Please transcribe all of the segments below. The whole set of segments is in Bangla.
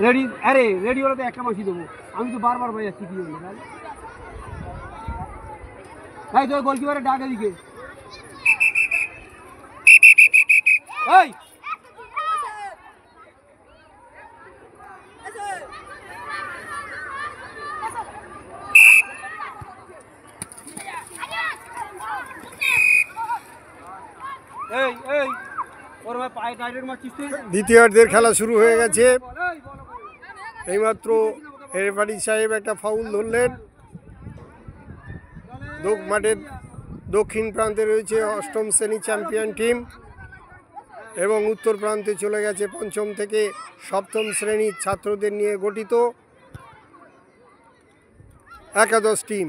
রেডি? আরে রেডি হলে তো একটা মাসি দেবো। আমি তো বারবার বলে যাচ্ছি কি জন্য ভাই? তোর গোলকিপারের ডাক এদিকে। এই এই এই ওর ভাই পায়ে টাইটের মারছিস তুই। দ্বিতীয়ার্ধের খেলা শুরু হয়ে গেছে। এইমাত্র রেফারি সাহেব একটা ফাউল ধরলেন। মাঠের দক্ষিণ প্রান্তে রয়েছে অষ্টম শ্রেণী চ্যাম্পিয়ন টিম এবং উত্তর প্রান্তে চলে গেছে পঞ্চম থেকে সপ্তম শ্রেণীর ছাত্রদের নিয়ে গঠিত একাদশ টিম।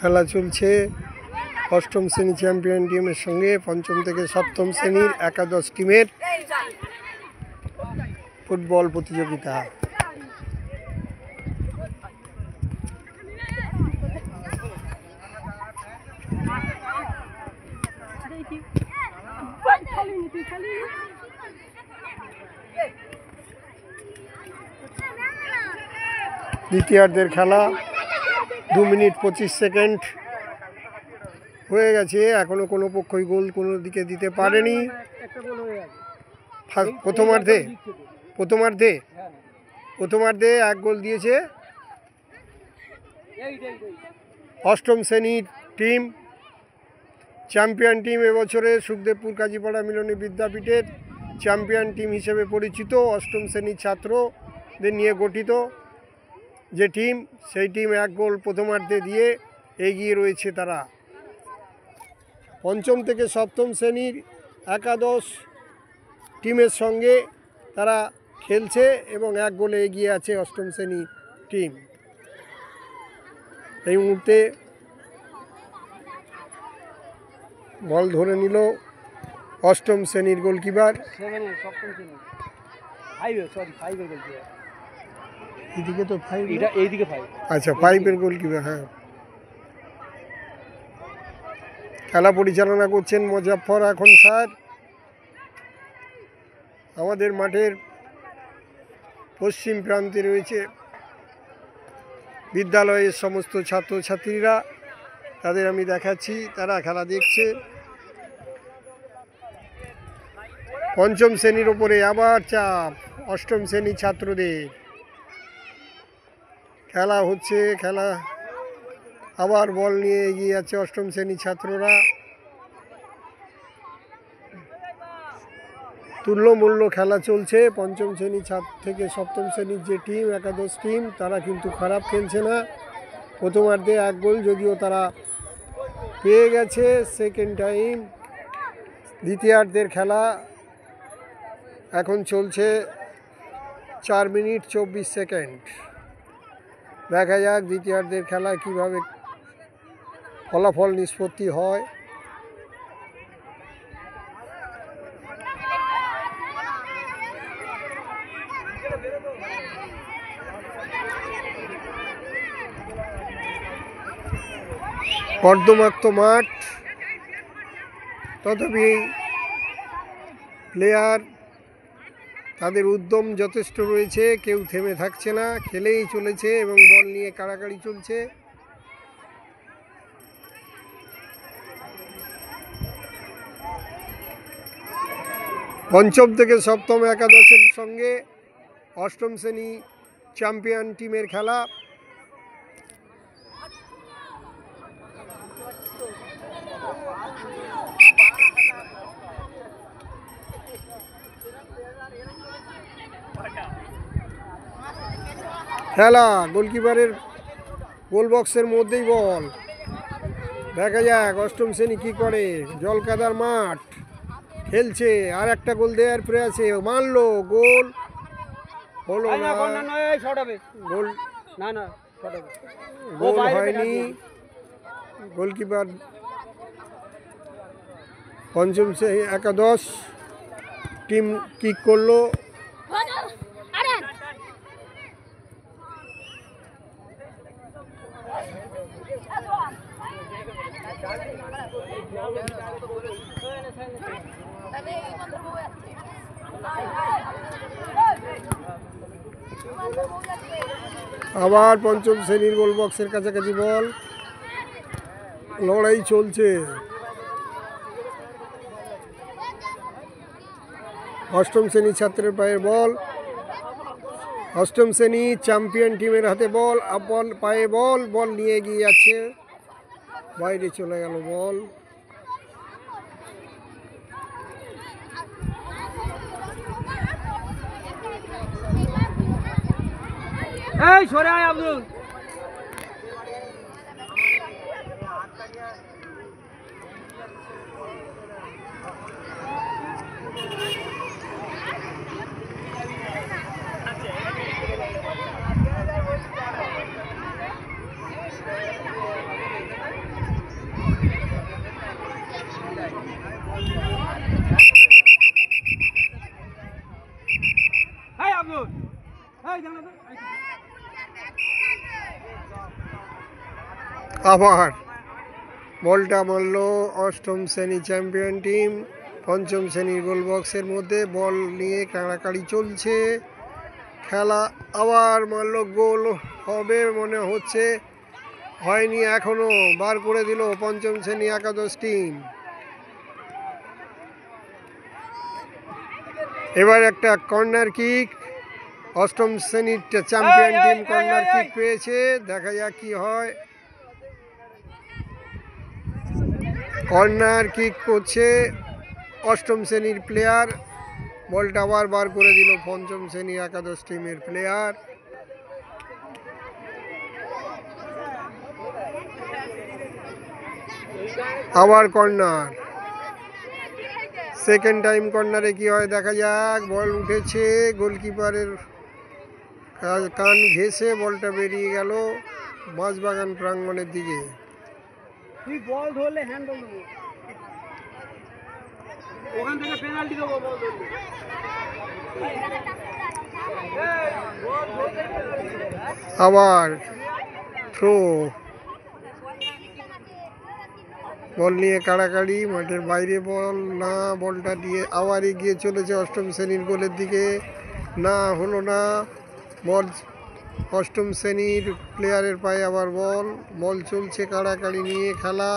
খেলা চলছে অষ্টম শ্রেণী চ্যাম্পিয়ন টিমের সঙ্গে পঞ্চম থেকে সপ্তম শ্রেণীর একাদশ টিমের ফুটবল প্রতিযোগিতা। দ্বিতীয়ার্ধের খেলা 2 মিনিট 25 সেকেন্ড হয়ে গেছে। এখনো কোনো পক্ষই গোল কোনো দিকে দিতে পারেনি। প্রথমার্ধে এক গোল দিয়েছে অষ্টম শ্রেণীর টিম। চ্যাম্পিয়ন টিম এবছরের সুখদেবপুর কাজীপাড়া মিলনী বিদ্যাপীঠের চ্যাম্পিয়ন টিম হিসেবে পরিচিত অষ্টম শ্রেণীর ছাত্রদের নিয়ে গঠিত যে টিম, সেই টিম এক গোল প্রথমার্ধে দিয়ে এগিয়ে রয়েছে তারা। পঞ্চম থেকে সপ্তম শ্রেণীর একাদশ টিমের সঙ্গে তারা খেলছে এবং এক গোলে এগিয়ে আছে অষ্টম শ্রেণীর টিম। এই মুহূর্তে বল ধরে নিল অষ্টম শ্রেণীর গোলকিপার। এদিকে তো 5, এটা এইদিকে 5। আচ্ছা, 5-এর গোলকিপার। হ্যাঁ, খেলা পরিচালনা করছেন মোজাফফর এখন স্যার। আমাদের মাঠের পশ্চিম প্রান্তে রয়েছে বিদ্যালয়ের সমস্ত ছাত্রছাত্রীরা, তাদের আমি দেখাচ্ছি, তারা খেলা দেখছে। পঞ্চম শ্রেণীর ওপরে আবার চাপ অষ্টম শ্রেণীর ছাত্রদের। খেলা হচ্ছে, খেলা আবার বল নিয়ে এগিয়ে যাচ্ছে অষ্টম শ্রেণীর ছাত্ররা। তুল্যমূল্য খেলা চলছে। পঞ্চম শ্রেণী থেকে সপ্তম শ্রেণীর যে টিম, একাদশ টিম, তারা কিন্তু খারাপ খেলছে না। প্রথমার্ধে এক গোল যদিও তারা পেয়ে গেছে সেকেন্ড টাইম। দ্বিতীয়ার্ধের খেলা এখন চলছে 4 মিনিট 24 সেকেন্ড। দেখা যাক দ্বিতীয়ার্ধের খেলা কিভাবে ফলাফল নিষ্পত্তি হয়। কর্দমাক্ত মাঠ, তথাপি প্লেয়ার তাদের উদ্যম যথেষ্ট রয়েছে, কেউ থেমে থাকছে না, খেলেই চলেছে এবং বল নিয়ে কাড়াকাড়ি চলছে। পঞ্চম থেকে সপ্তম একাদশের সঙ্গে অষ্টম শ্রেণী চ্যাম্পিয়ন টিমের খেলা। খেলা গোলকিপারের গোল বক্সের মধ্যেই বল। দেখা যাক অষ্টম শ্রেণী কি করে। জলকাদার মাঠ খেলছে, আর একটা গোল দেওয়ার প্রয়াসে মারলো, গোল হলো না, গোল গোল হয়নি। গোলকিপার পঞ্চম শ্রেণী একাদশ টিম কিক করলো। আবার পঞ্চম শ্রেণীর গোল বক্সের কাছাকাছি বল, লড়াই চলছে। অষ্টম শ্রেণীর ছাত্রের পায়ের বল, অষ্টম শ্রেণী চ্যাম্পিয়ন টিমের হাতে বল, বল পায়ে বল, বল নিয়ে এগিয়ে যাচ্ছে, বাইরে চলে গেল বল। এই সরে আয় আব্দুল। এই আব্দুল, এই জানো তো আবার বলটা মারল অষ্টম শ্রেণী চ্যাম্পিয়ন টিম। পঞ্চম শ্রেণীর গোল বক্সের মধ্যে বল নিয়ে কাড়াকাড়ি চলছে খেলা। আবার মারল, গোল হবে মনে হচ্ছে, হয়নি এখনো, বার করে দিল পঞ্চম শ্রেণী একাদশ টিম। এবার একটা কর্নার কিক, অষ্টম শ্রেণীর চ্যাম্পিয়ন টিম কর্নার কিক পেয়েছে, দেখা যাক কি হয়। কর্নার কিক করছে অষ্টম শ্রেণীর প্লেয়ার, বলটা আবার বার করে দিল পঞ্চম শ্রেণী একাদশ টিমের প্লেয়ার। আবার কর্নার, সেকেন্ড টাইম কর্নারে কি হয় দেখা যাক। বল উঠেছে, গোলকিপারের কান ঘেঁষে বলটা বেরিয়ে গেল মাঝবাগান প্রাঙ্গণের দিকে। তুই বল ধরলে হ্যান্ডল দেবো, ওখান থেকে পেনাল্টি দেবো বল ধরলে। আবার থ্রো, বল নিয়ে কাড়াকাড়ি, মাঠের বাইরে বল, না, বলটা দিয়ে আবার এগিয়ে চলেছে অষ্টম শ্রেণীর গোলের দিকে, না হলো না, বল অষ্টম শ্রেণীর প্লেয়ারের পায়ে আবার বল, বল চলছে কাড়াকাড়ি নিয়ে খেলা।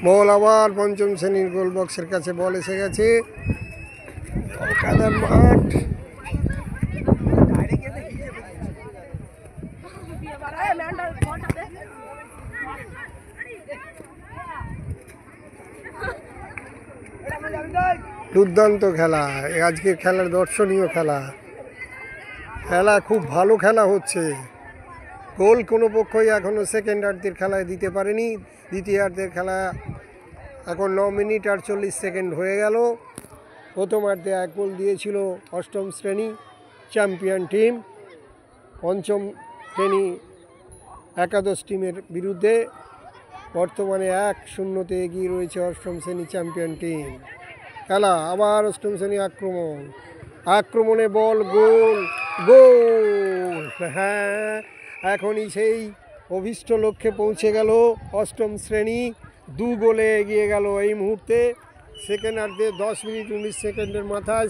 বল আবার পঞ্চম শ্রেণীর গোল বক্সের কাছে বল এসে গেছে। কাদার মাঠ, দুর্দান্ত খেলা, আজকের খেলার দর্শনীয় খেলা, খেলা খুব ভালো খেলা হচ্ছে। গোল কোনো পক্ষই এখনও সেকেন্ডার্ধের খেলায় দিতে পারেনি। দ্বিতীয়ার্ধের খেলা এখন 9 মিনিট 48 সেকেন্ড হয়ে গেল। প্রথমার্ধে 1 গোল দিয়েছিল অষ্টম শ্রেণী চ্যাম্পিয়ন টিম পঞ্চম শ্রেণী একাদশ টিমের বিরুদ্ধে। বর্তমানে 1-0 এগিয়ে রয়েছে অষ্টম শ্রেণী চ্যাম্পিয়ন টিম। খেলা, আবার অষ্টম শ্রেণী আক্রমণে বল, গোল গোল। হ্যাঁ, এখনই সেই অভীষ্ট লক্ষ্যে পৌঁছে গেল অষ্টম শ্রেণী, 2 গোলে এগিয়ে গেল এই মুহূর্তে। সেকেন্ডার্ধে 10 মিনিট 19 সেকেন্ডের মাথায়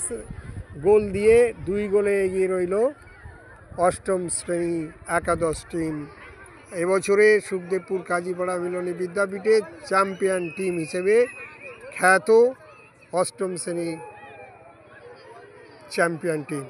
গোল দিয়ে 2 গোলে এগিয়ে রইল অষ্টম শ্রেণী একাদশ টিম। এবছরে সুখদেবপুর কাজীপাড়া মিলনী বিদ্যাপীঠের চ্যাম্পিয়ন টিম হিসেবে খ্যাত অষ্টম শ্রেণী চ্যাম্পিয়ন টিম।